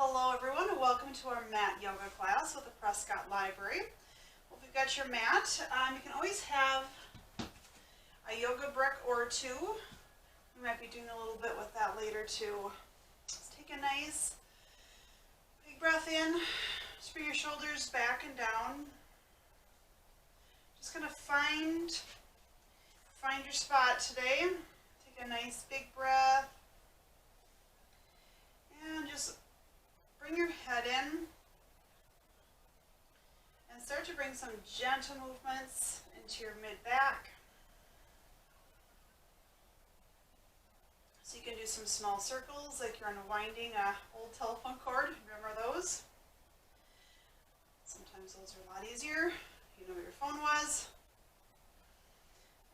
Hello everyone and welcome to our mat yoga class with the Prescott Library. Hope you've got your mat. You can always have a yoga brick or two. We might be doing a little bit with that later too. Let's take a nice big breath in. Just bring your shoulders back and down. Just gonna find your spot today. Take a nice big breath. And just bring your head in and start to bring some gentle movements into your mid-back. So you can do some small circles like you're unwinding an old telephone cord. Remember those? Sometimes those are a lot easier. You know where your phone was.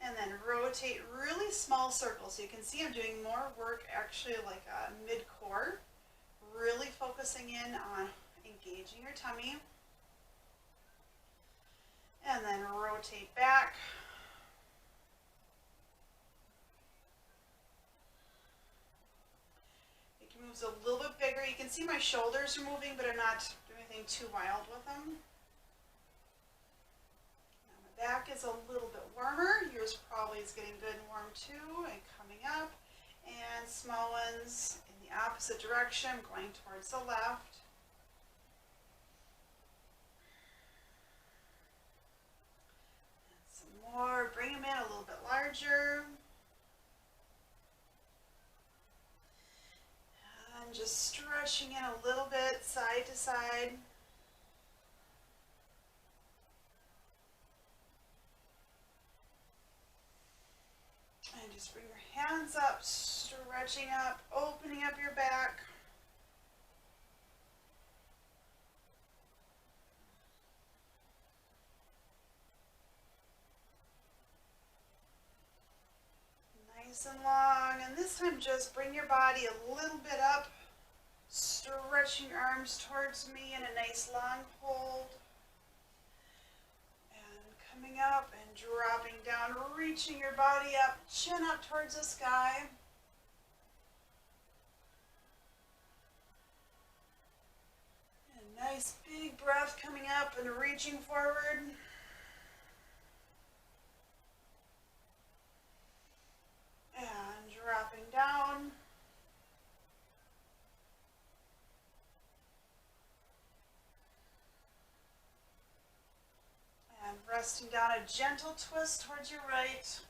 And then rotate really small circles. So you can see I'm doing more work actually like a mid-core. Really focusing in on engaging your tummy. And then rotate back. Make your moves a little bit bigger. You can see my shoulders are moving, but I'm not doing anything too wild with them. Now my back is a little bit warmer. Yours probably is getting good and warm too. And coming up. And small ones in the opposite direction, going towards the left. And some more, bring them in a little bit larger. And just stretching in a little bit, side to side. And just bring your hands up, stretching up, opening up your back. Nice and long. And this time just bring your body a little bit up, stretching your arms towards me in a nice long hold. Coming up and dropping down, reaching your body up, chin up towards the sky. And nice big breath coming up and reaching forward. And dropping down. And resting down, a gentle twist towards your right.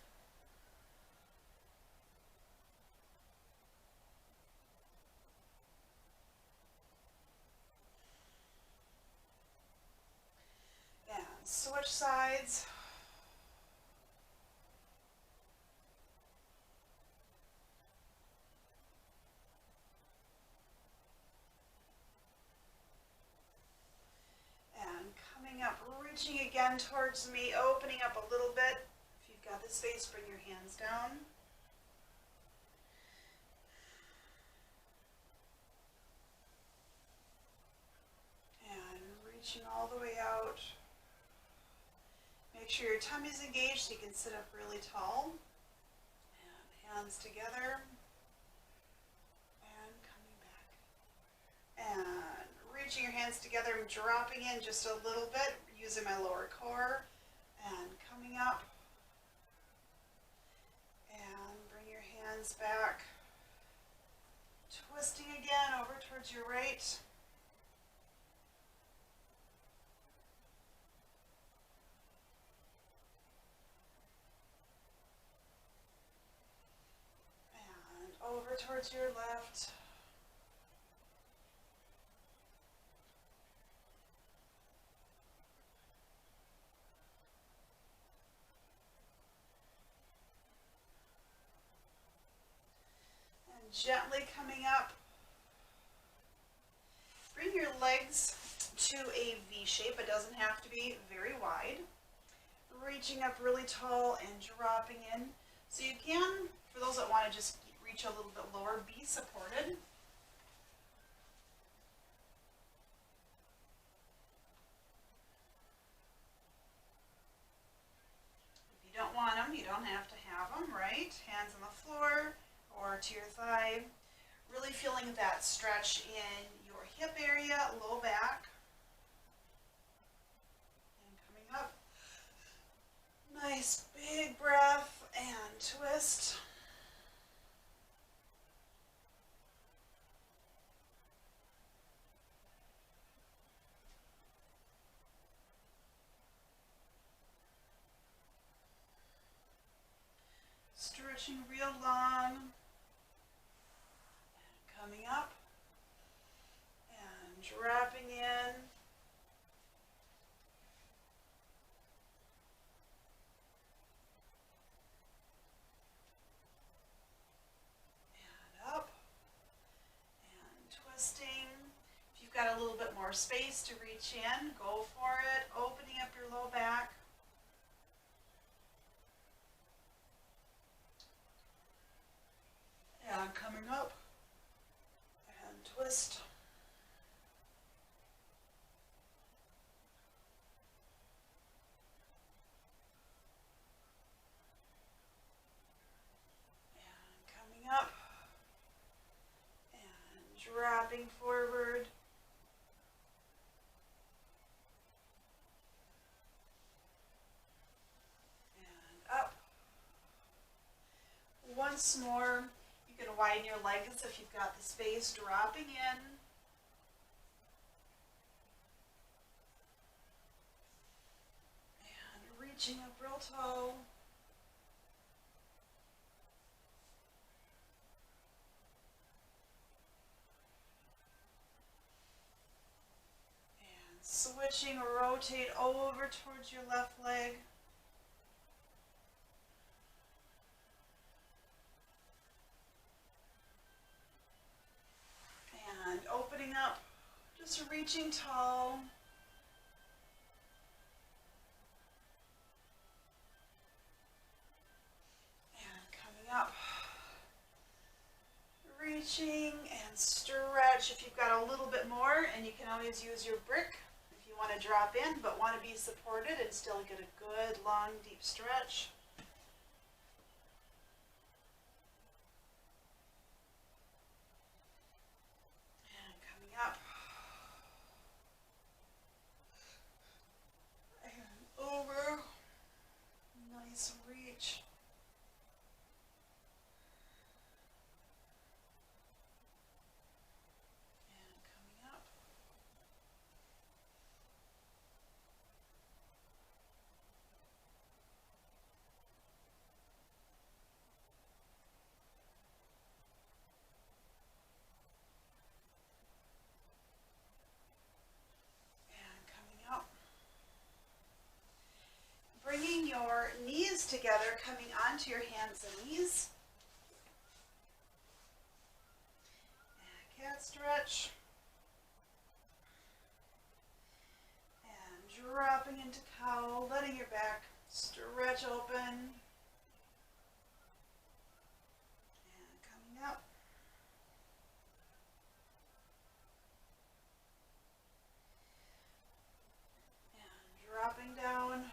And switch sides. Reaching again towards me, opening up a little bit. If you've got the space, bring your hands down. And reaching all the way out. Make sure your tummy's engaged so you can sit up really tall. And hands together. And coming back. And reaching your hands together and dropping in just a little bit, using my lower core, and coming up, and bring your hands back, twisting again over towards your right, and over towards your left. Gently coming up. Bring your legs to a V shape. It doesn't have to be very wide. Reaching up really tall and dropping in. So you can, for those that want to just reach a little bit lower, be supported. If you don't want them, you don't have to have them, right? Hands on the floor or to your thigh. Really feeling feeling that stretch in your hip area, low back. And coming up. Nice big breath and twist. Stretching real long. And coming up. And dropping in. And up. And twisting. If you've got a little bit more space to reach in, go for it. Opening up your low back. And coming up. And twist. Up and dropping forward. And up. Once more, you can widen your legs if you've got the space, dropping in. And reaching up real tall. Switching, rotate over towards your left leg. And opening up, just reaching tall. And coming up. Reaching and stretch if you've got a little bit more, and you can always use your brick if you want to drop in but want to be supported and still get a good long deep stretch. And coming up. And over. Nice reach. Bringing your knees together, coming onto your hands and knees. And cat stretch. And dropping into cow, letting your back stretch open. And coming up. And dropping down.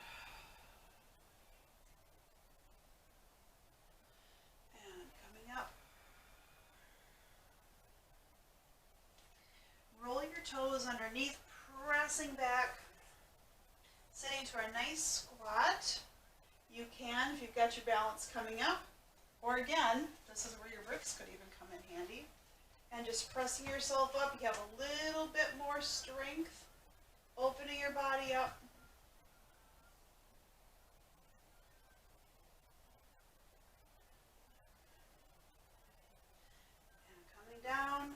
Roll your toes underneath, pressing back, sitting to a nice squat. You can, if you've got your balance coming up, or again, this is where your bricks could even come in handy, and just pressing yourself up. You have a little bit more strength, opening your body up. And coming down.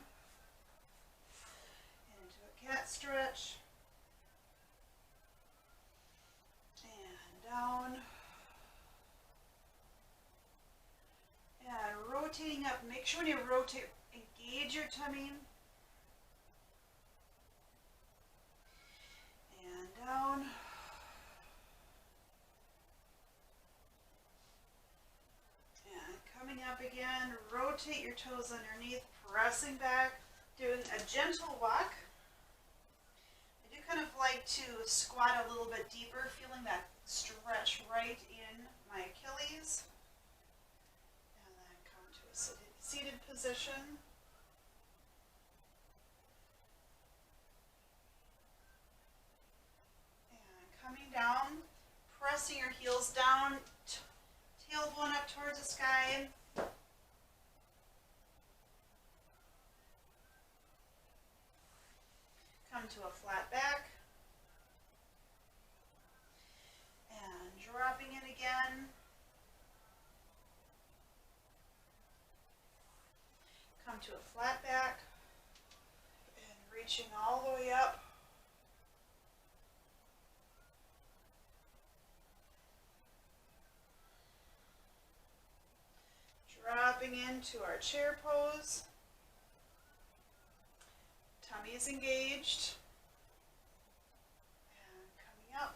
Cat stretch, and down, and rotating up. Make sure when you rotate, engage your tummy, and down, and coming up again. Rotate your toes underneath, pressing back, doing a gentle walk. Kind of like to squat a little bit deeper, feeling that stretch right in my Achilles. And then come to a seated position. pressing your heels down, tailbone up towards the sky. Come to a flat back. And dropping in again. Come to a flat back. And reaching all the way up. Dropping into our chair pose. Tummy is engaged. And coming up.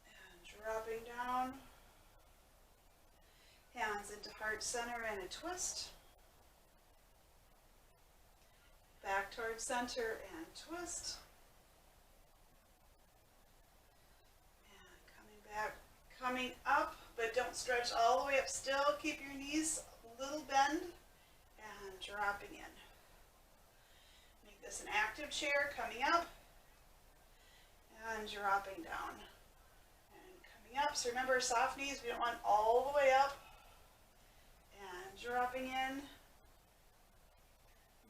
And dropping down. Hands into heart center and a twist. Back towards center and twist. And coming back, coming up, but don't stretch all the way up still. Keep your knees a little bend and dropping in. Make this an active chair, coming up and dropping down. And coming up, so remember soft knees, we don't want all the way up. And dropping in.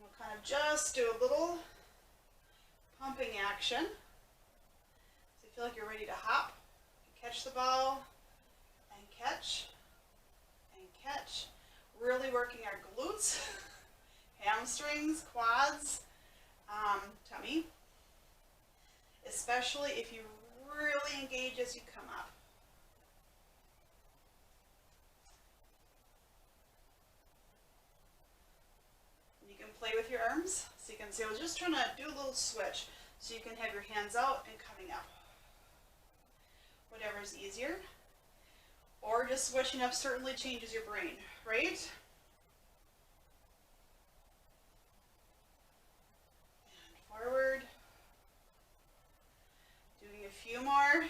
We'll kind of just do a little pumping action. So you feel like you're ready to hop. Catch the ball and catch and catch. Really working our glutes, hamstrings, quads, tummy. Especially if you really engage as you come up. You can play with your arms. So you can see I was just trying to do a little switch. So you can have your hands out and coming up. Whatever's easier. Or just switching up certainly changes your brain, right? And forward. Doing a few more.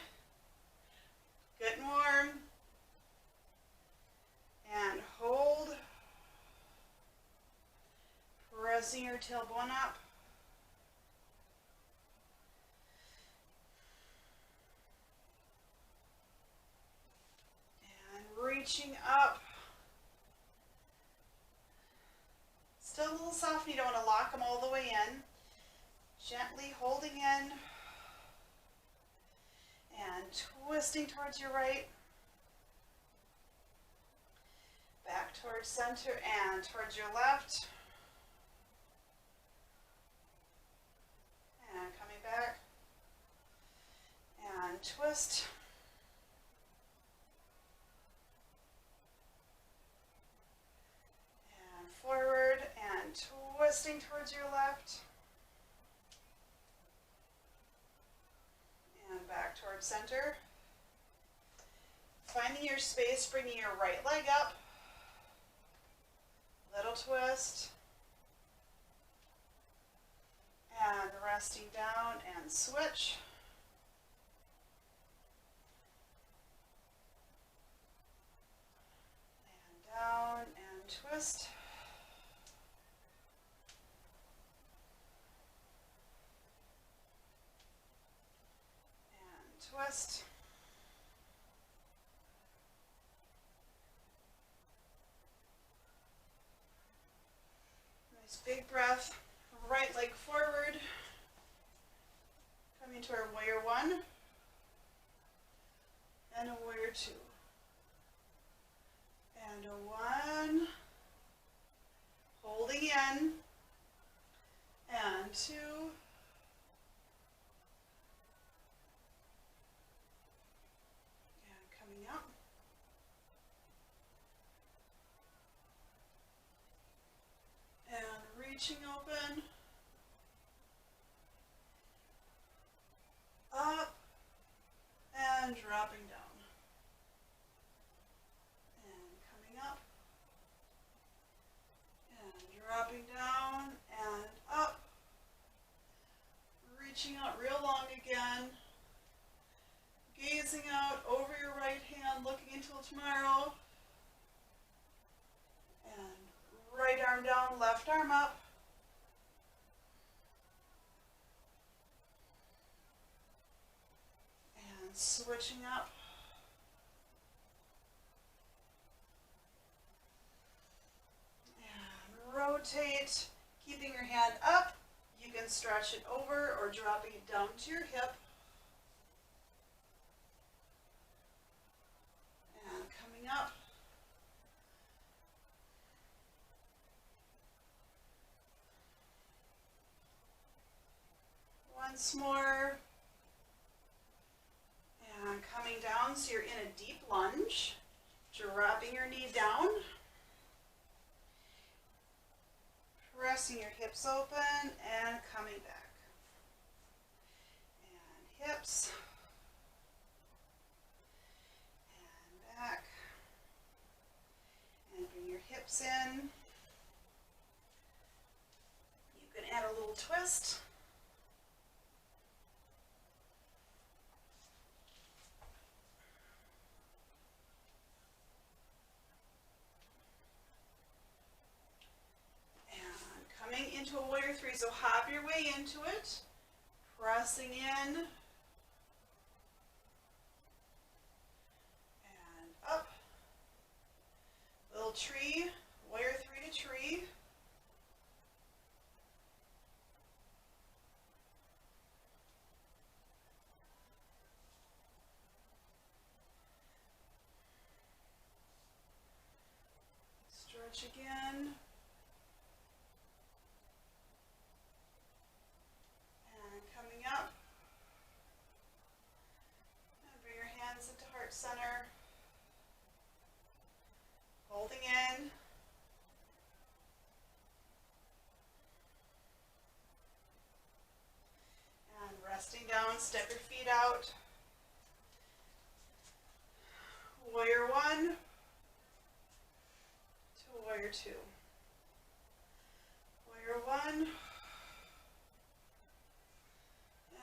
Getting warm. And hold. Pressing your tailbone up. Reaching up. Still a little soft, you don't want to lock them all the way in. Gently holding in. And twisting towards your right. Back towards center and towards your left. And coming back. And twist. Forward and twisting towards your left. And back towards center. Finding your space, bringing your right leg up. Little twist. And resting down and switch. And down and twist. Twist. Nice big breath. Right leg forward. Coming to our warrior one. And a warrior two. And a one. Holding in. And two. Up. And reaching open. Up. And dropping down. And coming up. And dropping down and up. Reaching out real long again. Gazing out over your right hand, looking until tomorrow. And right arm down, left arm up. And switching up. And rotate, keeping your hand up. You can stretch it over or dropping it down to your hip. And coming up. Once more. And coming down, so you're in a deep lunge. Dropping your knee down. Pressing your hips open and coming back. And hips. And back. And bring your hips in. You can add a little twist. Into a warrior three, so hop your way into it, pressing in, and up, little tree, warrior three to tree, stretch again. Up and bring your hands into heart center, holding in, and resting down. Step your feet out. Warrior one to warrior two. Warrior one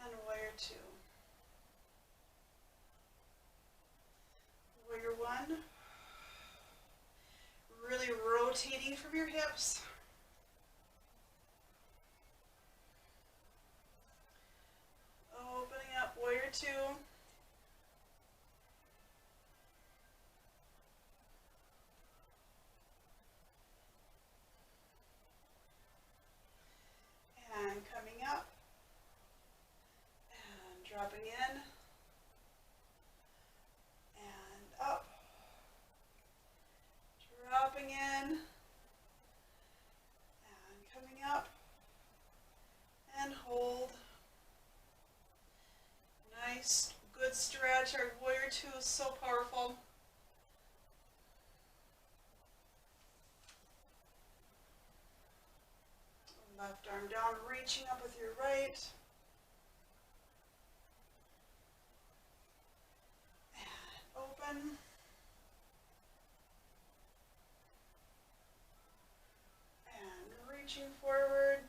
and warrior two. Warrior one. Really rotating from your hips. Opening up, warrior two. And coming up. And dropping in. And up. Dropping in. And coming up. And hold. Nice, good stretch. Our warrior two is so powerful. Left arm down, reaching up with your right. And open. And reaching forward.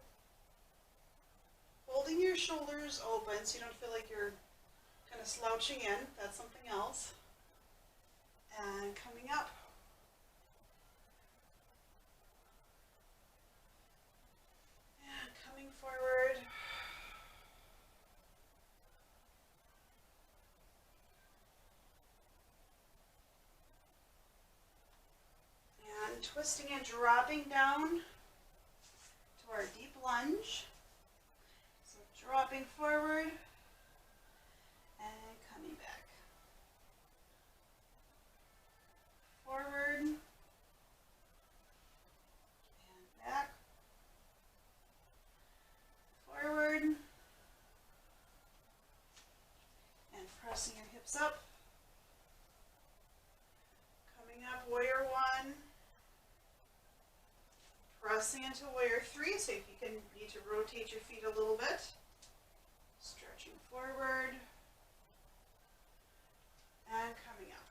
Holding your shoulders open so you don't feel like you're kind of slouching in. That's something else. And coming up. And coming forward. And twisting and dropping down to our deep lunge. So dropping forward and coming back. Forward and back. Forward and pressing your hips up. Coming up, warrior one. Pressing into warrior three, so if you can need to rotate your feet a little bit. Stretching forward and coming up.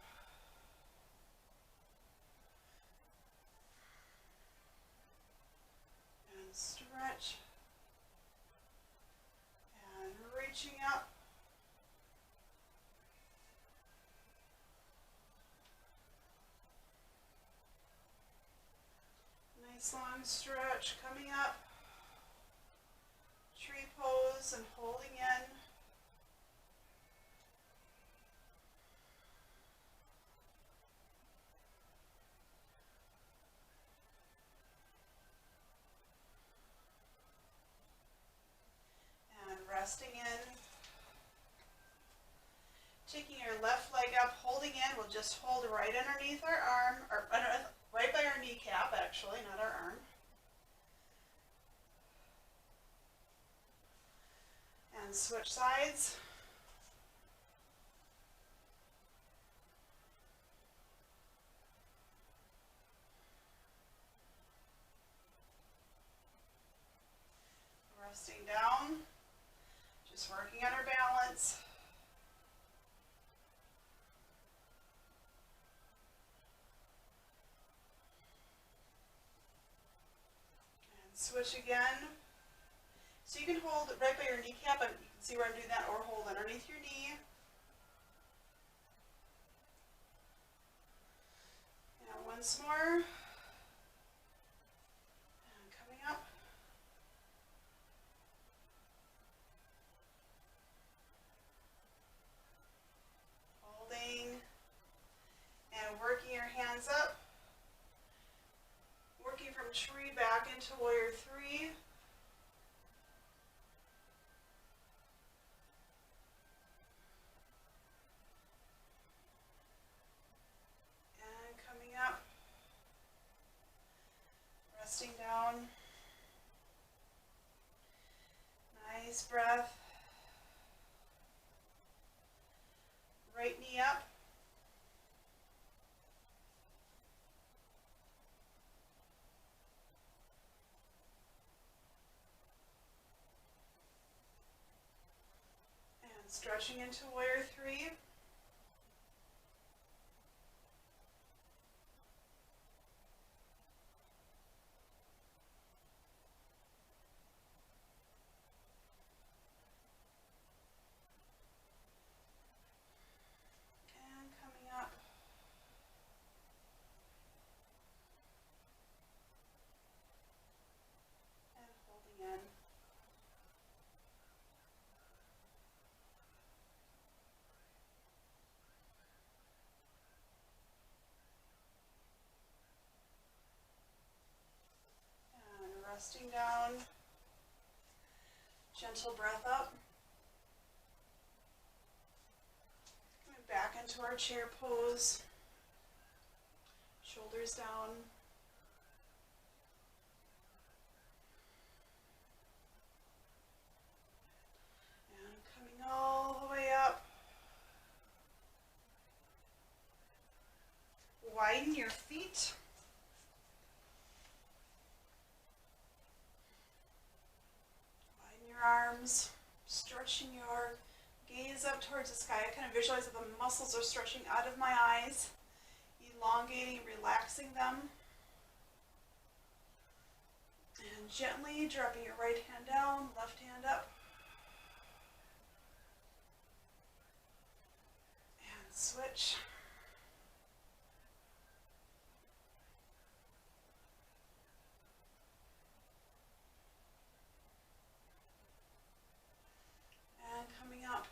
And stretch and reaching up. Nice long stretch, coming up, tree pose and holding in, resting in. Taking your left leg up, holding in, we'll just hold right underneath our arm, or right by our kneecap actually, not our arm. And switch sides. Resting down, just working on our balance. And switch again. So you can hold it right by your kneecap, and you can see where I'm doing that, or hold underneath your knee. And once more. And coming up. Holding. And working your hands up. Working from tree back into warrior three. And coming up. Resting down. Nice breath. Right knee up. And stretching into warrior three. And coming up. And holding in. And resting down. Gentle breath up. Coming back into our chair pose. Shoulders down. And coming all the way up. Widen your feet. Widen your arms. Stretching your gaze up towards the sky. I kind of visualize that the muscles are stretching out of my eyes, elongating, relaxing them. And gently dropping your right hand down, left hand up. And switch. And coming up.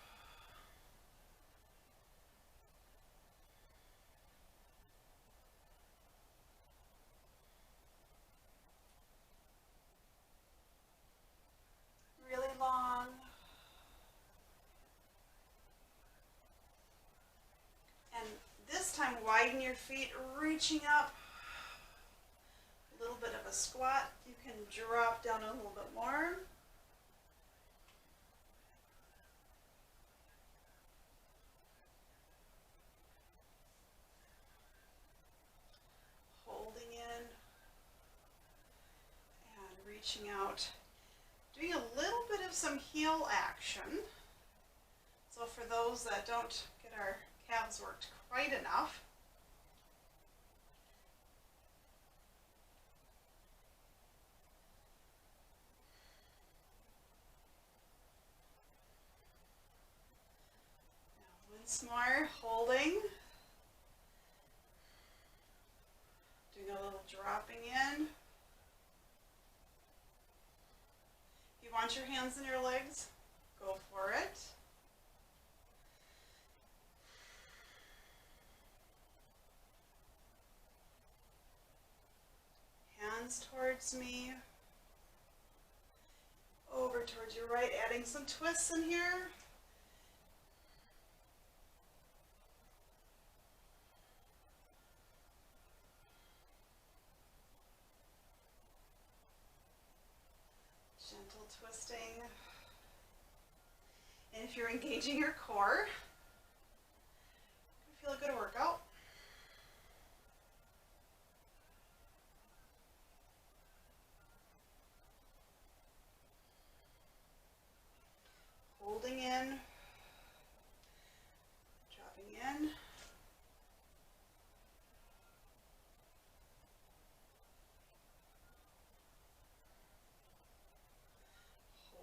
Really long. And this time widen your feet, reaching up. A little bit of a squat. You can drop down a little bit more. Holding in and reaching out. Doing a little bit of some heel action. So for those that don't get our calves worked quite enough, now once more, holding, doing a little dropping in. If you want your hands in your legs, go for it. Hands towards me. over towards your right, adding some twists in here. Gentle twisting. And if you're engaging your core, you feel a good workout. Holding in, dropping in.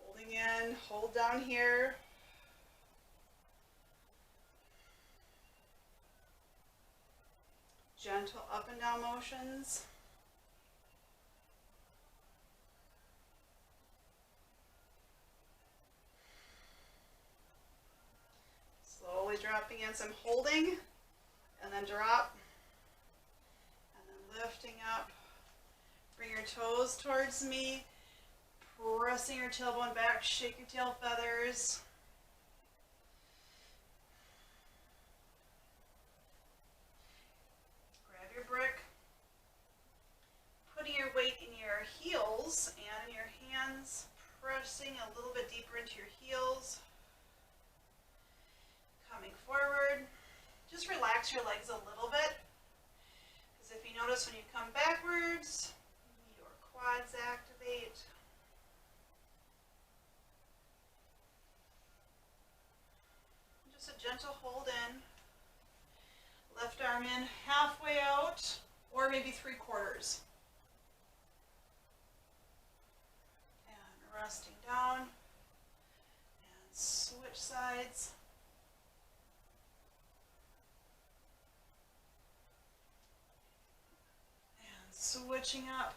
Holding in, hold down here. Gentle up and down motions. Slowly dropping in, some holding, and then drop, and then lifting up. Bring your toes towards me, pressing your tailbone back, shake your tail feathers. Grab your brick, putting your weight in your heels and in your hands, pressing a little bit deeper into your heels. Coming forward, just relax your legs a little bit, because if you notice when you come backwards, your quads activate. Just a gentle hold in. Left arm in halfway out, or maybe 3/4. And resting down, and switch sides. Switching up.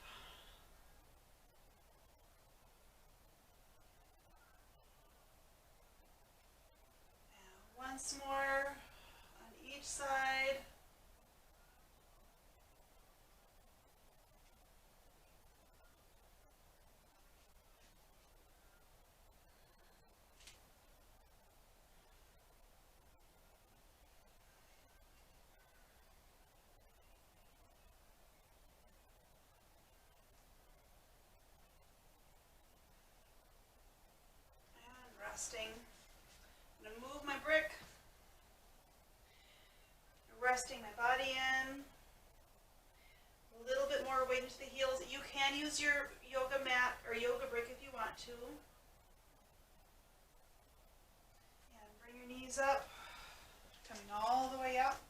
And once more on each side. Resting. I'm going to move my brick, resting my body in, a little bit more weight into the heels. You can use your yoga mat or yoga brick if you want to. And bring your knees up, coming all the way up.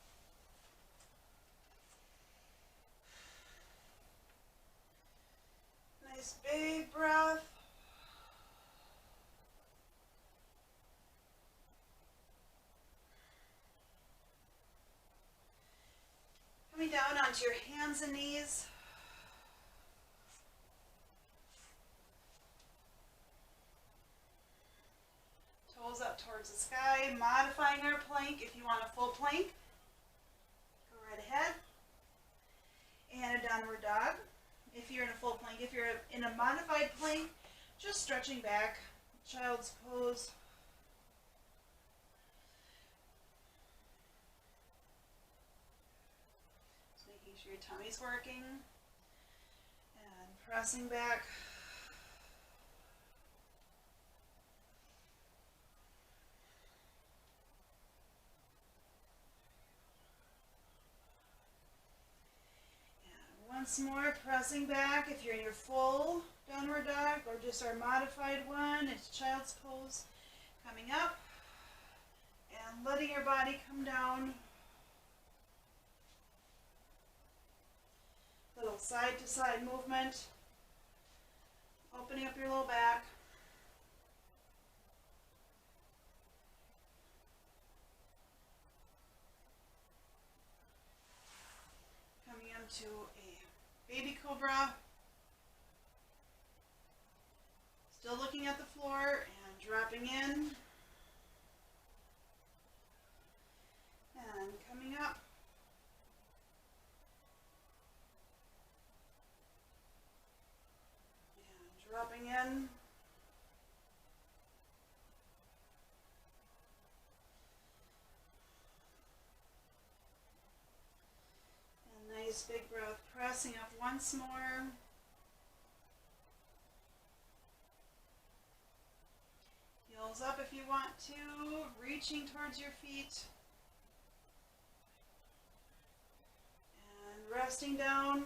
Nice big breath. Coming down onto your hands and knees. Toes up towards the sky. Modifying our plank if you want a full plank. Go right ahead. And a downward dog. If you're in a full plank. If you're in a modified plank, just stretching back. Child's pose. Making sure your tummy's working and pressing back. And once more, pressing back. If you're in your full downward dog or just our modified one, it's child's pose. Coming up and letting your body come down. Little side to side movement, opening up your low back. Coming into a baby cobra. Still looking at the floor and dropping in. And coming up. Dropping in, Nice big breath, pressing up once more. Heels up if you want to, reaching towards your feet. And resting down.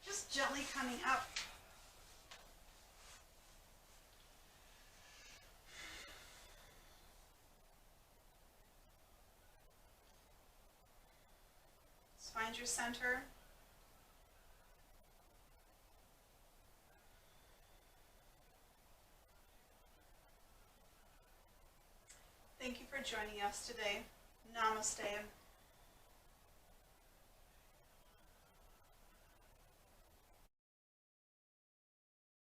Just gently coming up. Just find your center. Thank you for joining us today. Namaste.